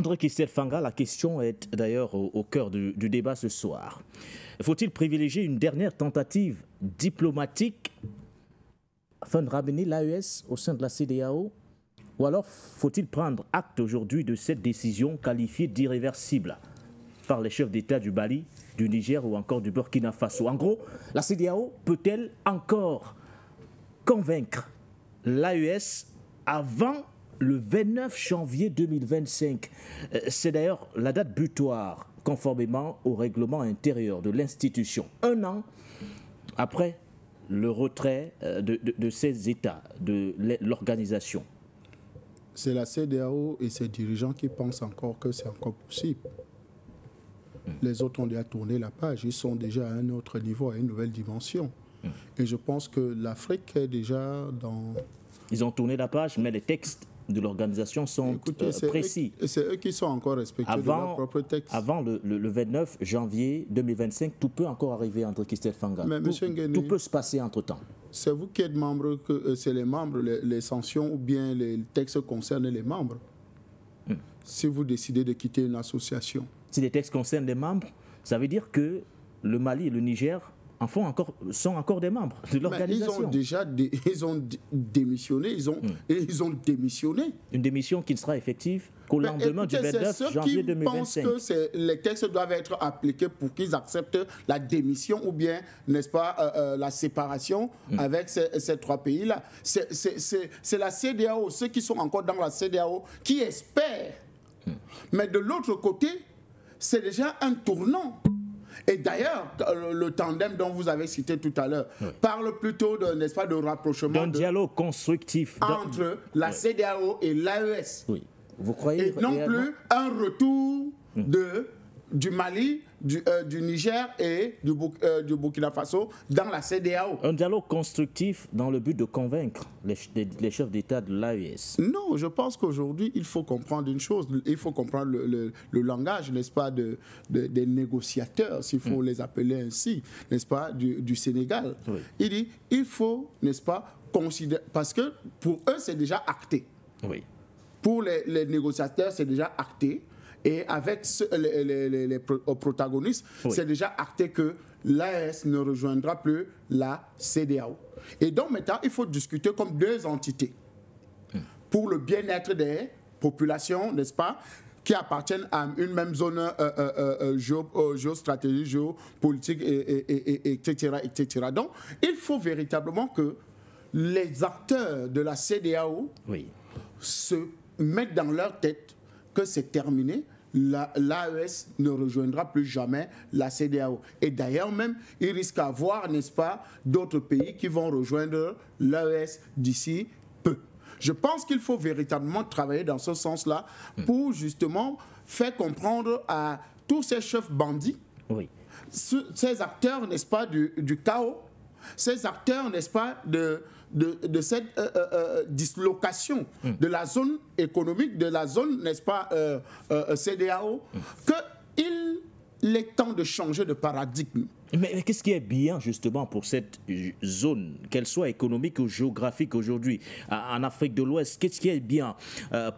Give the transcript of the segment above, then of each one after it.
André Christelle Fanga, la question est d'ailleurs au cœur du débat ce soir. Faut-il privilégier une dernière tentative diplomatique afin de ramener l'AES au sein de la CEDEAO? Ou alors faut-il prendre acte aujourd'hui de cette décision qualifiée d'irréversible par les chefs d'État du Mali, du Niger ou encore du Burkina Faso? En gros, la CEDEAO peut-elle encore convaincre l'AES avant le 29 janvier 2025? C'est d'ailleurs la date butoir, conformément au règlement intérieur de l'institution. 1 an après le retrait de ces États, de l'organisation. C'est la CEDEAO et ses dirigeants qui pensent encore que c'est encore possible. Les autres ont déjà tourné la page, ils sont déjà à un autre niveau, à une nouvelle dimension. Et je pense que l'Afrique est déjà dans... Ils ont tourné la page, mais les textes de l'organisation sont précis. C'est eux qui sont encore respectueux de leurs propres textes. Avant le 29 janvier 2025, tout peut encore arriver entre Christelle Fanga. Mais tout peut se passer entre-temps. C'est vous qui êtes membre, c'est les membres, les sanctions ou bien les textes concernent les membres. Si vous décidez de quitter une association. Si les textes concernent les membres, ça veut dire que le Mali et le Niger sont encore des membres de l'organisation. Ils ont déjà démissionné, ils ont démissionné. Une démission qui ne sera effective qu'au lendemain du 29 janvier 2025. Ils pensent que les textes doivent être appliqués pour qu'ils acceptent la démission ou bien, n'est-ce pas, la séparation avec ces trois pays-là. C'est la CEDEAO, ceux qui sont encore dans la CEDEAO, qui espèrent. Mais de l'autre côté, c'est déjà un tournant. Et d'ailleurs, le tandem dont vous avez cité tout à l'heure parle plutôt de, n'est-ce pas, de rapprochement, d'un dialogue constructif entre la CEDEAO et l'AES. Oui. Vous croyez et non plus un retour du Mali, du Niger et du Burkina Faso dans la CEDEAO. Un dialogue constructif dans le but de convaincre les chefs d'État de l'AES. Non, je pense qu'aujourd'hui, il faut comprendre une chose. Il faut comprendre le langage, n'est-ce pas, des négociateurs, s'il faut les appeler ainsi, n'est-ce pas, du Sénégal. Oui. Il dit, il faut, n'est-ce pas, considérer... Parce que pour eux, c'est déjà acté. Oui. Pour les négociateurs, c'est déjà acté. Et avec les protagonistes, c'est déjà acté que l'AES ne rejoindra plus la CEDEAO. Et donc maintenant, il faut discuter comme deux entités pour le bien-être des populations, n'est-ce pas, qui appartiennent à une même zone géostratégique, géopolitique, etc., etc. Donc, il faut véritablement que les acteurs de la CEDEAO se mettent dans leur tête que c'est terminé, l'AES ne rejoindra plus jamais la CEDEAO. Et d'ailleurs même, il risque d'avoir, n'est-ce pas, d'autres pays qui vont rejoindre l'AES d'ici peu. Je pense qu'il faut véritablement travailler dans ce sens-là pour justement faire comprendre à tous ces chefs bandits, ces acteurs, n'est-ce pas, du chaos, ces acteurs, n'est-ce pas, de cette dislocation de la zone économique, de la zone, n'est-ce pas, CEDEAO, qu'il est temps de changer de paradigme. Mais qu'est-ce qui est bien justement pour cette zone, qu'elle soit économique ou géographique aujourd'hui, en Afrique de l'Ouest? Qu'est-ce qui est bien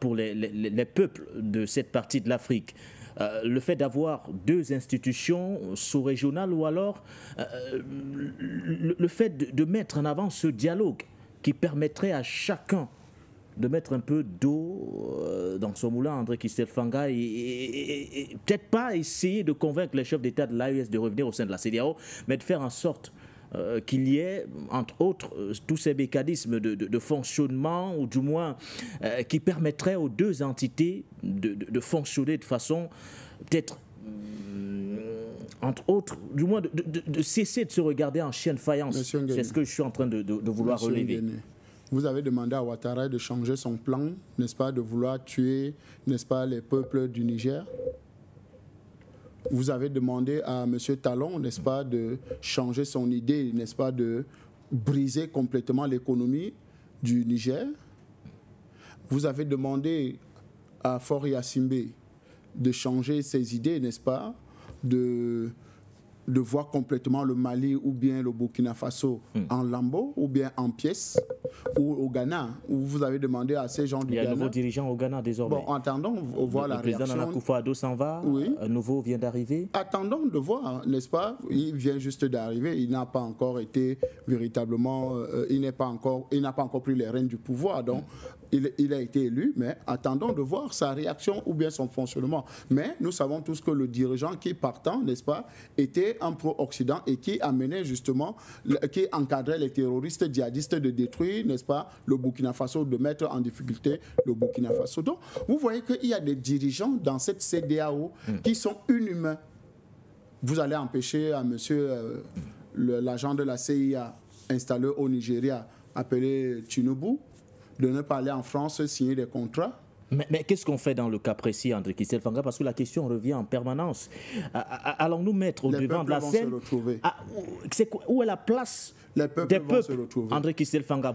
pour les peuples de cette partie de l'Afrique? Le fait d'avoir deux institutions sous-régionales ou alors le fait de mettre en avant ce dialogue qui permettrait à chacun de mettre un peu d'eau dans son moulin, André Christelle Fanga, et peut-être pas essayer de convaincre les chefs d'État de l'AES de revenir au sein de la CEDEAO, mais de faire en sorte qu'il y ait, entre autres, tous ces mécanismes de fonctionnement, ou du moins qui permettraient aux deux entités de fonctionner de façon peut-être, entre autres, du moins de cesser de se regarder en chien de faïence. C'est ce que je suis en train de vouloir relever. Vous avez demandé à Ouattara de changer son plan, n'est-ce pas, de vouloir tuer, n'est-ce pas, les peuples du Niger. Vous avez demandé à M. Talon, n'est-ce pas, de changer son idée, n'est-ce pas, de briser complètement l'économie du Niger. Vous avez demandé à Faure Yassimbe de changer ses idées, n'est-ce pas, de voir complètement le Mali ou bien le Burkina Faso en lambeaux ou bien en pièces. ou au Ghana, où vous avez demandé à ces gens du Ghana. Il y a un nouveau dirigeant au Ghana désormais. Bon, attendons voir la réaction. Le président Nana Akufo-Addo s'en va, oui. Un nouveau vient d'arriver. Attendons de voir, n'est-ce pas? Il vient juste d'arriver, il n'a pas encore été véritablement, il n'a pas encore pris les rênes du pouvoir, donc il a été élu, mais attendons de voir sa réaction ou bien son fonctionnement. Mais nous savons tous que le dirigeant qui partant, n'est-ce pas, était un pro-Occident et qui amenait justement, qui encadrait les terroristes djihadistes de détruire, n'est-ce pas, le Burkina Faso, de mettre en difficulté le Burkina Faso. Donc, vous voyez qu'il y a des dirigeants dans cette CEDEAO qui sont inhumains. Vous allez empêcher à monsieur l'agent de la CIA installé au Nigeria, appelé Tinubu, de ne pas aller en France signer des contrats. Mais qu'est-ce qu'on fait dans le cas précis, André Kistel Fanga? Parce que la question revient en permanence. Allons-nous mettre au devant de la scène où est la place des peuples, André Kistel Fanga?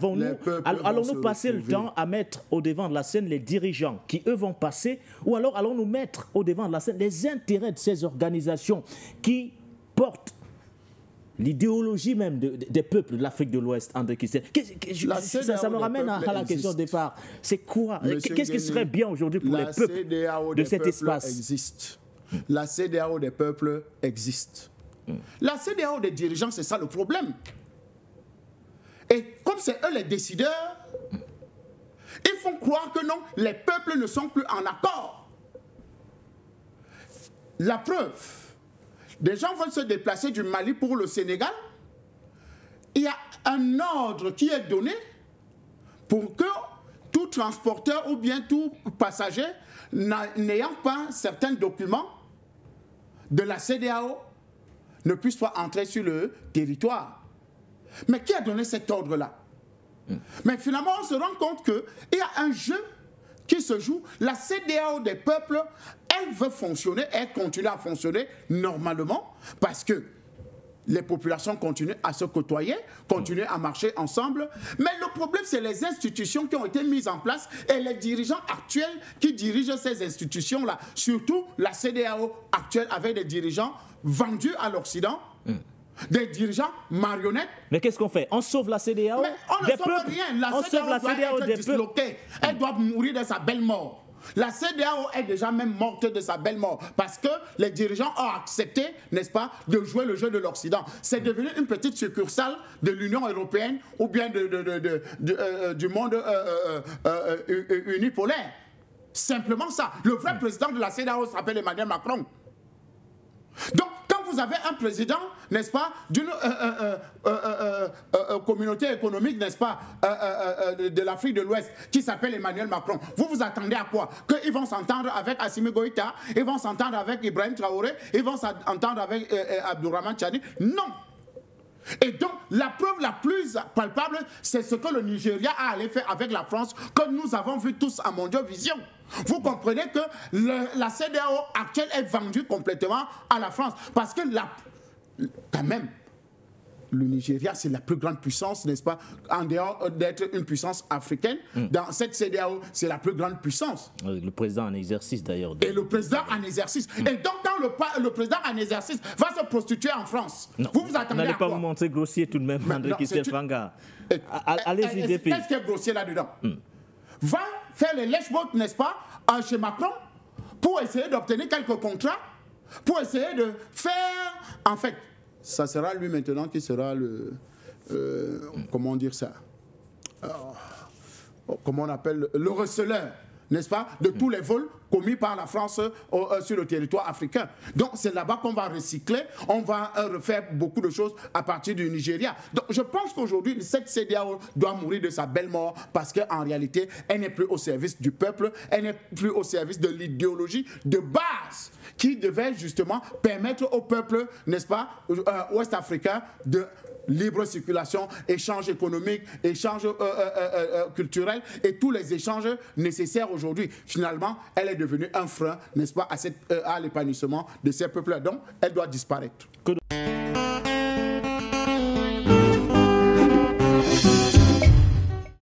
Allons-nous passer le temps à mettre au devant de la scène les dirigeants qui, eux, vont passer? Ou alors allons-nous mettre au devant de la scène les intérêts de ces organisations qui portent l'idéologie même des peuples de l'Afrique de l'Ouest, André Kistel? Ça me ramène à la question de départ. C'est quoi? Qu'est-ce qui serait bien aujourd'hui pour les peuples de cet espace? La CEDEAO des peuples existe. La CEDEAO des dirigeants, c'est ça le problème. Et comme c'est eux les décideurs, ils font croire que non, les peuples ne sont plus en accord. La preuve, des gens veulent se déplacer du Mali pour le Sénégal. Il y a un ordre qui est donné pour que tout transporteur ou bien tout passager n'ayant pas certains documents de la CEDEAO ne puisse pas entrer sur le territoire. Mais qui a donné cet ordre-là? Mais finalement, on se rend compte qu'il y a un jeu qui se joue. La CEDEAO des peuples, elle veut fonctionner, elle continue à fonctionner normalement parce que les populations continuent à se côtoyer, continuent à marcher ensemble. Mais le problème, c'est les institutions qui ont été mises en place et les dirigeants actuels qui dirigent ces institutions-là. Surtout la CEDEAO actuelle avec des dirigeants vendus à l'Occident. Des dirigeants marionnettes. Mais qu'est-ce qu'on fait? On sauve la CEDEAO? Mais on ne sauve rien. La CEDEAO doit être disloquée. Elle doit mourir de sa belle mort. La CEDEAO est déjà même morte de sa belle mort parce que les dirigeants ont accepté, n'est-ce pas, de jouer le jeu de l'Occident. C'est devenu une petite succursale de l'Union européenne ou bien du monde unipolaire. Simplement ça. Le vrai président de la CEDEAO s'appelle Emmanuel Macron. Donc, vous avez un président, n'est-ce pas, d'une communauté économique, n'est-ce pas, de l'Afrique de l'Ouest, qui s'appelle Emmanuel Macron. Vous vous attendez à quoi? Qu'ils vont s'entendre avec Assimi Goïta, ils vont s'entendre avec Ibrahim Traoré, ils vont s'entendre avec Abdourahmane Tchani? Non. Et donc, la preuve la plus palpable, c'est ce que le Nigeria a allé faire avec la France, que nous avons vu tous à Mondiovision. Vous comprenez que la CEDEAO actuelle est vendue complètement à la France. Parce que quand même, le Nigeria, c'est la plus grande puissance, n'est-ce pas? En dehors d'être une puissance africaine, dans cette CEDEAO, c'est la plus grande puissance. Le président en exercice, d'ailleurs. Et le président en exercice. Et donc, quand le président en exercice va se prostituer en France, vous vous attendez à quoi? N'allez pas vous montrer grossier tout de même, André Kistel Fanga. Allez-y, DP. Qu'est-ce qui est grossier là-dedans? Va faire les lèche-bottes, n'est-ce pas, chez Macron, pour essayer d'obtenir quelques contrats, pour essayer de faire, en fait, ça sera lui maintenant qui sera le, comment dire ça, comment on appelle, le receleur, n'est-ce pas, de tous les vols commis par la France sur le territoire africain. Donc c'est là-bas qu'on va recycler, on va refaire beaucoup de choses à partir du Nigeria. Donc je pense qu'aujourd'hui, cette CEDEAO doit mourir de sa belle mort parce qu'en réalité, elle n'est plus au service du peuple, elle n'est plus au service de l'idéologie de base qui devait justement permettre au peuple, n'est-ce pas, ouest-africain de libre circulation, échange économique, échange culturel et tous les échanges nécessaires aujourd'hui. Finalement, elle est devenue un frein, n'est-ce pas, à l'épanouissement de ces peuples. Donc, elle doit disparaître.